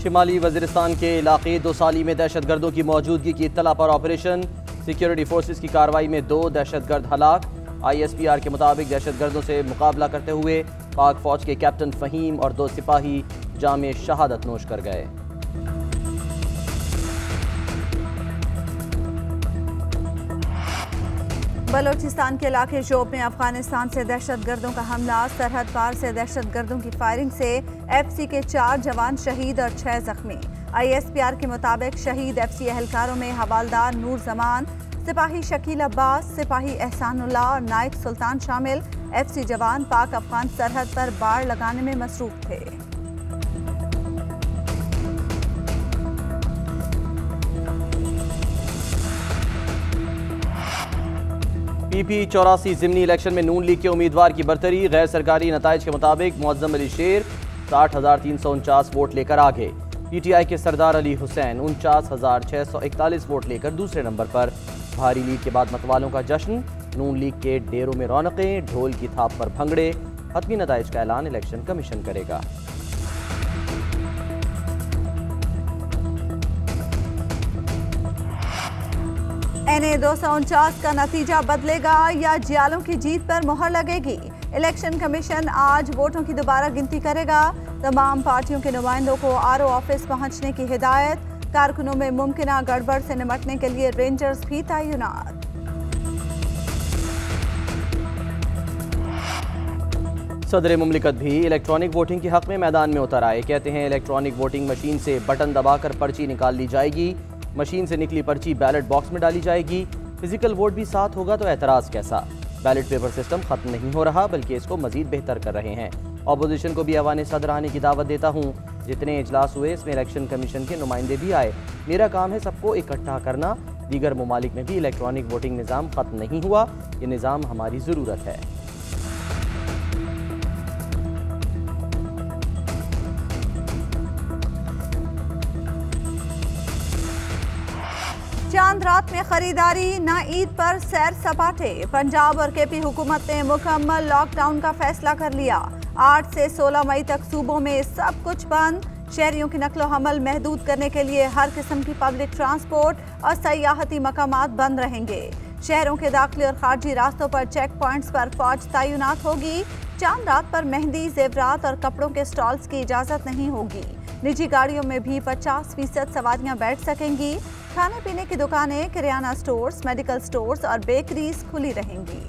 शिमाली वजीरिस्तान के इलाके 2 साली में दहशतगर्दों की मौजूदगी की इत्तला पर ऑपरेशन। सिक्योरिटी फोर्सेस की कार्रवाई में 2 दहशतगर्द हलाक। ISPR के मुताबिक दहशतगर्दों से मुकाबला करते हुए पाक फौज के कैप्टन फ़हीम और 2 सिपाही जामे शहादत नोश कर गए। बलोचिस्तान के इलाके शोब में अफगानिस्तान से दहशतगर्दों का हमला। सरहद पार से दहशतगर्दों की फायरिंग से FC के 4 जवान शहीद और 6 जख्मी। ISPR के मुताबिक शहीद FC एहलकारों में हवालदार नूर जमान, सिपाही शकील अब्बास, सिपाही एहसानुल्लाह और नाइक सुल्तान शामिल। FC जवान पाक अफगान सरहद पर बाड़ लगाने में मसरूफ थे। PP 84 ज़िमनी इलेक्शन में नून लीग के उम्मीदवार की बरतरी। गैर सरकारी नताइज के मुताबिक मुअज्जम अली शेर 60,349 वोट लेकर आगे। PTI के सरदार अली हुसैन 49,641 वोट लेकर दूसरे नंबर पर। भारी लीड के बाद मतवालों का जश्न। नून लीग के डेरों में रौनकें, ढोल की थाप पर भंगड़े। हतमी नताइज का ऐलान इलेक्शन कमीशन करेगा। NA 249 का नतीजा बदलेगा या जियालों की जीत पर मोहर लगेगी। इलेक्शन कमीशन आज वोटों की दोबारा गिनती करेगा। तमाम पार्टियों के नुमाइंदों को RO ऑफिस पहुंचने की हिदायत। कारकुनों में मुमकिना गड़बड़ से निपटने के लिए रेंजर्स भी तैनात। सदर मुमलिकत भी इलेक्ट्रॉनिक वोटिंग के हक में मैदान में उतर आए। कहते हैं इलेक्ट्रॉनिक वोटिंग मशीन से बटन दबाकर पर्ची निकाल ली जाएगी। मशीन से निकली पर्ची बैलेट बॉक्स में डाली जाएगी। फिजिकल वोट भी साथ होगा तो एतराज़ कैसा। बैलेट पेपर सिस्टम खत्म नहीं हो रहा बल्कि इसको मजीद बेहतर कर रहे हैं। ऑपोजिशन को भी ऐवान सदर आने की दावत देता हूँ। जितने इजलास हुए इसमें इलेक्शन कमीशन के नुमाइंदे भी आए। मेरा काम है सबको इकट्ठा करना। दीगर ममालिक में भी इलेक्ट्रॉनिक वोटिंग निज़ाम खत्म नहीं हुआ। ये निज़ाम हमारी ज़रूरत है। चांद रात में खरीदारी, ना ईद पर सैर सपाटे। पंजाब और KP हुकूमत ने मुकम्मल लॉकडाउन का फैसला कर लिया। 8 से 16 मई तक सूबों में सब कुछ बंद। शहरियों की नकलो हमल महदूद करने के लिए हर किस्म की पब्लिक ट्रांसपोर्ट और सयाहती मकामात बंद रहेंगे। शहरों के दाखिली और खारजी रास्तों पर चेक पॉइंट्स पर फौज तैनात होगी। चांद रात पर मेहंदी, जेवरात और कपड़ों के स्टॉल्स की इजाज़त नहीं होगी। निजी गाड़ियों में भी 50% सवारियां बैठ सकेंगी। खाने पीने की दुकानें, किराना स्टोर्स, मेडिकल स्टोर्स और बेकरीज खुली रहेंगी।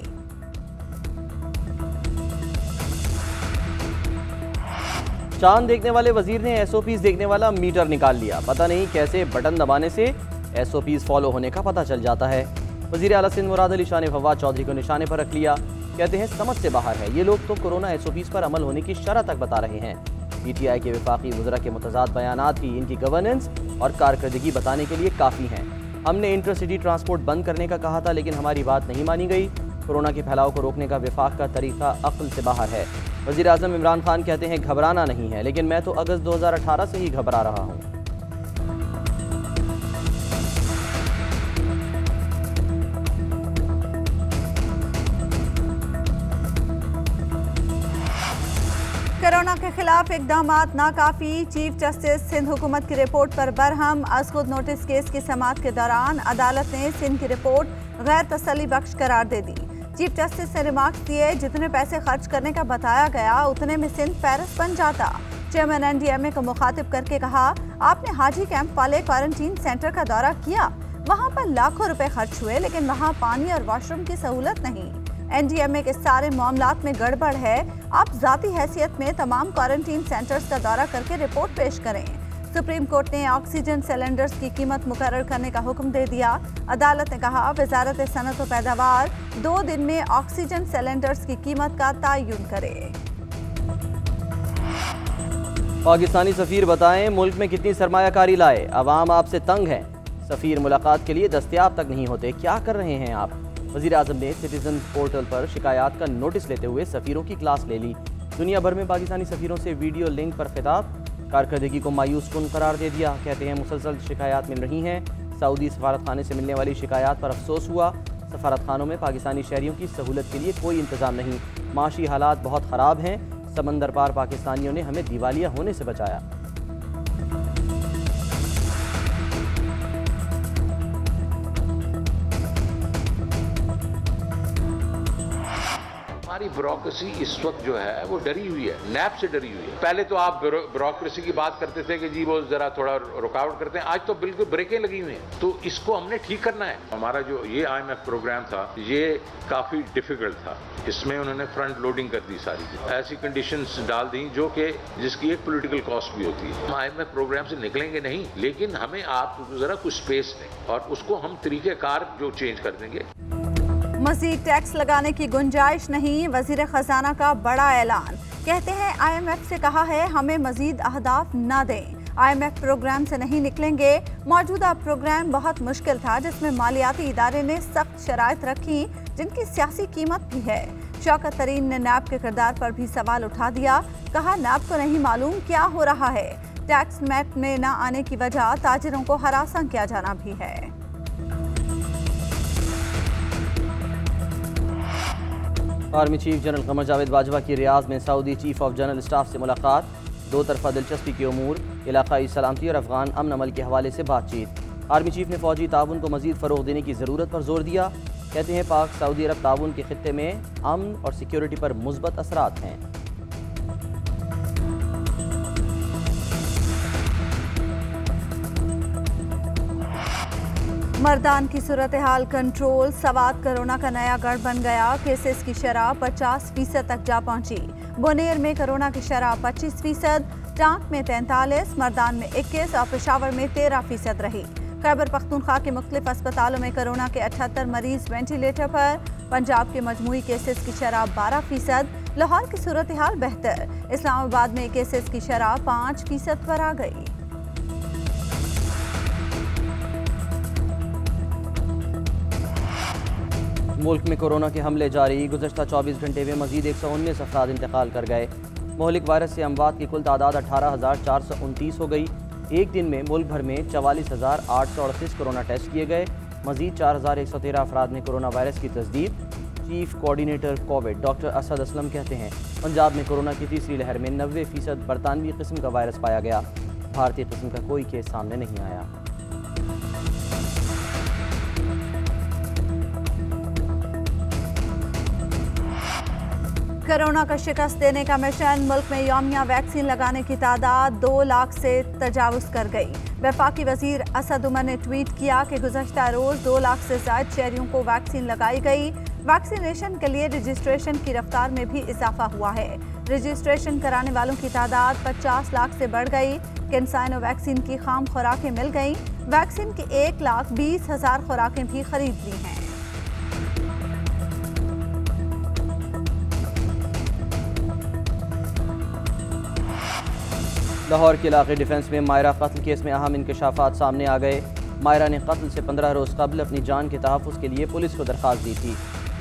चांद देखने वाले वजीर ने SOPs देखने वाला मीटर निकाल लिया। पता नहीं कैसे बटन दबाने से SOPs फॉलो होने का पता चल जाता है। वजीर आला सिंध मुराद अली शाह ने फवाद चौधरी को निशाने पर रख लिया। कहते हैं समझ से बाहर है। ये लोग तो कोरोना SOPs पर अमल होने की शरह तक बता रहे हैं। PTI के वफाकी वज़रा के मुतज़ाद बयानात ही इनकी गवर्नेंस और कारकर्दगी बताने के लिए काफ़ी हैं। हमने इंटरसिटी ट्रांसपोर्ट बंद करने का कहा था लेकिन हमारी बात नहीं मानी गई। कोरोना के फैलाव को रोकने का वफाक का तरीका अक्ल से बाहर है। वज़ीर आज़म इमरान खान कहते हैं घबराना नहीं है, लेकिन मैं तो अगस्त 2018 से ही घबरा रहा हूँ। कोरोना के खिलाफ इकदामात नाकाफी। चीफ जस्टिस सिंध हुकूमत की रिपोर्ट पर बरहम। असखुद नोटिस केस की समाअत के दौरान अदालत ने सिंध की रिपोर्ट गैर तसल्ली बख्श करार दे दी। चीफ जस्टिस ने रिमार्क्स दिए, जितने पैसे खर्च करने का बताया गया उतने में सिंध पेरिस बन जाता। चेयरमैन NDMA को मुखातिब करके कहा, आपने हाजी कैंप वाले क्वारंटीन सेंटर का दौरा किया। वहाँ पर लाखों रुपए खर्च हुए लेकिन वहाँ पानी और वॉशरूम की सहूलत नहीं। NDMA के सारे मामलात में गड़बड़ है। आप जाती हैसियत में तमाम क्वारंटीन सेंटर्स का दौरा करके रिपोर्ट पेश करें। सुप्रीम कोर्ट ने ऑक्सीजन सिलेंडर्स की कीमत मुकर्रर करने का हुक्म दे दिया। अदालत ने कहा, वजारत सनअत व पैदावार 2 दिन में ऑक्सीजन सिलेंडर्स की कीमत का तयन करे। पाकिस्तानी सफीर बताएं मुल्क में कितनी सरमायाकारी लाए। अवाम आपसे तंग है। सफीर मुलाकात के लिए दस्तयाब तक नहीं होते। क्या कर रहे हैं आप? वज़ीर आज़म ने सिटीजन पोर्टल पर शिकायत का नोटिस लेते हुए सफ़ीरों की क्लास ले ली। दुनिया भर में पाकिस्तानी सफ़ीरों से वीडियो लिंक पर खिताब। कारकर्दगी को मायूस कुन करार दे दिया। कहते हैं मुसलसल शिकायत मिल रही हैं। सऊदी सफारत खाने से मिलने वाली शिकायत पर अफसोस हुआ। सफारत खानों में पाकिस्तानी शहरियों की सहूलत के लिए कोई इंतज़ाम नहीं। माशी हालात बहुत ख़राब हैं। समंदर पार पाकिस्तानियों ने हमें दिवालिया होने से बचाया। हमारी ब्यूरोक्रेसी इस वक्त जो है वो डरी हुई है, नैप से डरी हुई है। पहले तो आप ब्यूरोक्रेसी की बात करते थे कि जी वो जरा थोड़ा रुकावट करते हैं, आज तो बिल्कुल ब्रेकें लगी हुई हैं। तो इसको हमने ठीक करना है। हमारा जो ये IMF प्रोग्राम था ये काफी डिफिकल्ट था, इसमें उन्होंने फ्रंट लोडिंग कर दी सारी, ऐसी कंडीशंस डाल दी जो कि जिसकी एक पॉलिटिकल कॉस्ट भी होती है। हम IMF प्रोग्राम से निकलेंगे नहीं, लेकिन हमें आप जरा कुछ स्पेस दें और उसको हम तरीकेकार जो चेंज कर देंगे। मजीद टैक्स लगाने की गुंजाइश नहीं, वजीर खजाना का बड़ा ऐलान। कहते हैं IMF से कहा है हमें मजीद अहदाफ ना दें, IMF प्रोग्राम से नहीं निकलेंगे। मौजूदा प्रोग्राम बहुत मुश्किल था जिसमें मालियाती इदारे ने सख्त शराइत रखी जिनकी सियासी कीमत भी है। शौकत तरीन ने नैब के किरदार पर भी सवाल उठा दिया, कहा नैब को नहीं मालूम क्या हो रहा है। टैक्स मैट में न आने की वजह ताजिरों को हरासा किया जाना भी है। Army chief general Qamar Javed Bajwa की रियाज में Saudi chief of general staff से मुलाकात, दो तरफा दिलचस्पी के उमूर, इलाकाई सलामती और अफगान अमन अमल के हवाले से बातचीत। आर्मी चीफ ने फौजी ताउन को मजीद फ़रोग़ देने की ज़रूरत पर जोर दिया। कहते हैं पाक सऊदी अरब ताउन के खित्ते में अमन और सिक्योरिटी पर मुस्बत असरात हैं। मर्दान की सूरत हाल कंट्रोल, सवात कोरोना का नया गढ़ बन गया। केसेस की शरह 50% तक जा पहुंची। बोनेर में कोरोना की शरह 25%, टांक में 43, मर्दान में 21 और पेशावर में 13% रही। खैबर पख्तूनख्वा के मुख्तलिफ अस्पतालों में कोरोना के 78 मरीज वेंटिलेटर पर। पंजाब के मजमूई केसेस की शरह 12%, लाहौर की सूरत हाल बेहतर। इस्लामाबाद में केसेस की शरह 5% पर आ गई। मुल्क में कोरोना के हमले जारी, गुज़श्ता 24 घंटे में मजीद 119 अफराद इंतकाल कर गए। मोहलिक वायरस से अमवात की कुल तादाद 18,429 हो गई। एक दिन में मुल्क भर में 44,838 कोरोना टेस्ट किए गए। मजीद 4,113 अफराद में कोरोना वायरस की तस्दीक। Chief coordinator Covid doctor Asad Aslam कहते हैं पंजाब में कोरोना की तीसरी लहर में 90% बरतानवी किस्म का वायरस पाया गया। भारतीय किस्म का कोई केस सामने नहीं आया। कोरोना का शिकस्त देने का मिशन, मुल्क में यौमिया वैक्सीन लगाने की तादाद 2 लाख से तजावुज कर गई। वफाकी वजीर असद उमर ने ट्वीट किया कि गुज़श्ता रोज़ 2 लाख से ज़ायद शहरियों को वैक्सीन लगाई गई। वैक्सीनेशन के लिए रजिस्ट्रेशन की रफ्तार में भी इजाफा हुआ है। रजिस्ट्रेशन कराने वालों की तादाद 50 लाख से बढ़ गई। कैंसाइनो वैक्सीन की खाम खुराकें मिल गईं। वैक्सीन की 1,20,000 खुराकें भी खरीद ली हैं। लाहौर के इलाके डिफेंस में मायरा कत्ल केस में अहम इंकशाफात सामने आ गए। मायरा ने कत्ल से 15 रोज़ कबल अपनी जान के तहफ़्फ़ुज़ के लिए पुलिस को दरख्वास्त दी थी।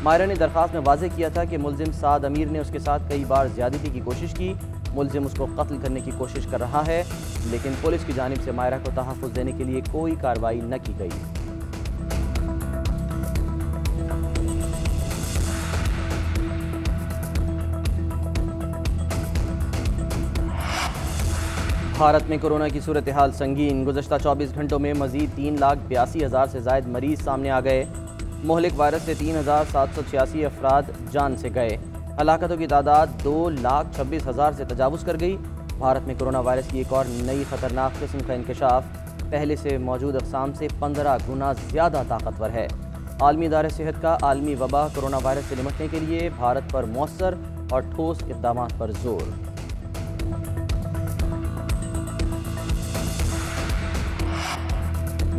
मायरा ने दरख्वास्त में वाज़ेह किया था कि मुलजिम साद अमीर ने उसके साथ कई बार ज़्यादती की कोशिश की। मुलजिम उसको कत्ल करने की कोशिश कर रहा है, लेकिन पुलिस की जानिब से मायरा को तहफ़्फ़ुज़ देने के लिए कोई कार्रवाई न की गई। भारत में कोरोना की सूरत हाल संगीन, गुज़श्ता 24 घंटों में मजीद 3,82,000 से ज़ायद मरीज सामने आ गए। मोहलिक वायरस से 3,786 अफराद जान से गए। हलाकतों की तादाद 2,26,000 से तजावुज़ कर गई। भारत में कोरोना वायरस की एक और नई ख़तरनाक किस्म का इंकशाफ पहले से मौजूद अक़साम से 15 गुना ज़्यादा ताकतवर है। आलमी इदारे सेहत का आलमी वबा कोरोना वायरस से निपटने के लिए भारत पर मौसर और ठोस इक़दाम पर जोर।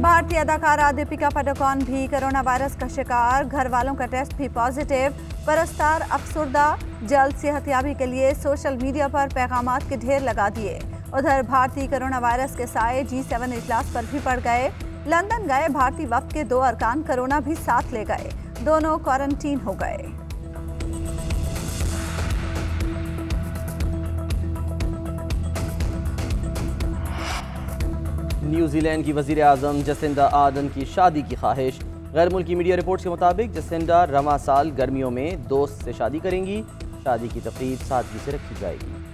भारतीय अदाकारा दीपिका पादुकोण भी कोरोना वायरस का शिकार, घर वालों का टेस्ट भी पॉजिटिव। परस्तार अफसुर्दा, जल्द सेहतयाबी के लिए सोशल मीडिया पर पैगामात के ढेर लगा दिए। उधर भारतीय कोरोना वायरस के साए G7 इजलास पर भी पड़ गए। लंदन गए भारतीय वफ्द के 2 अरकान कोरोना भी साथ ले गए, दोनों क्वारंटीन हो गए। न्यूजीलैंड की वज़ीर आज़म जसिंडा आर्डन की शादी की ख्वाहिश। गैर मुल्की मीडिया रिपोर्ट्स के मुताबिक जसिंडा रवां साल गर्मियों में दोस्त से शादी करेंगी। शादी की तकरीब सादगी से रखी जाएगी।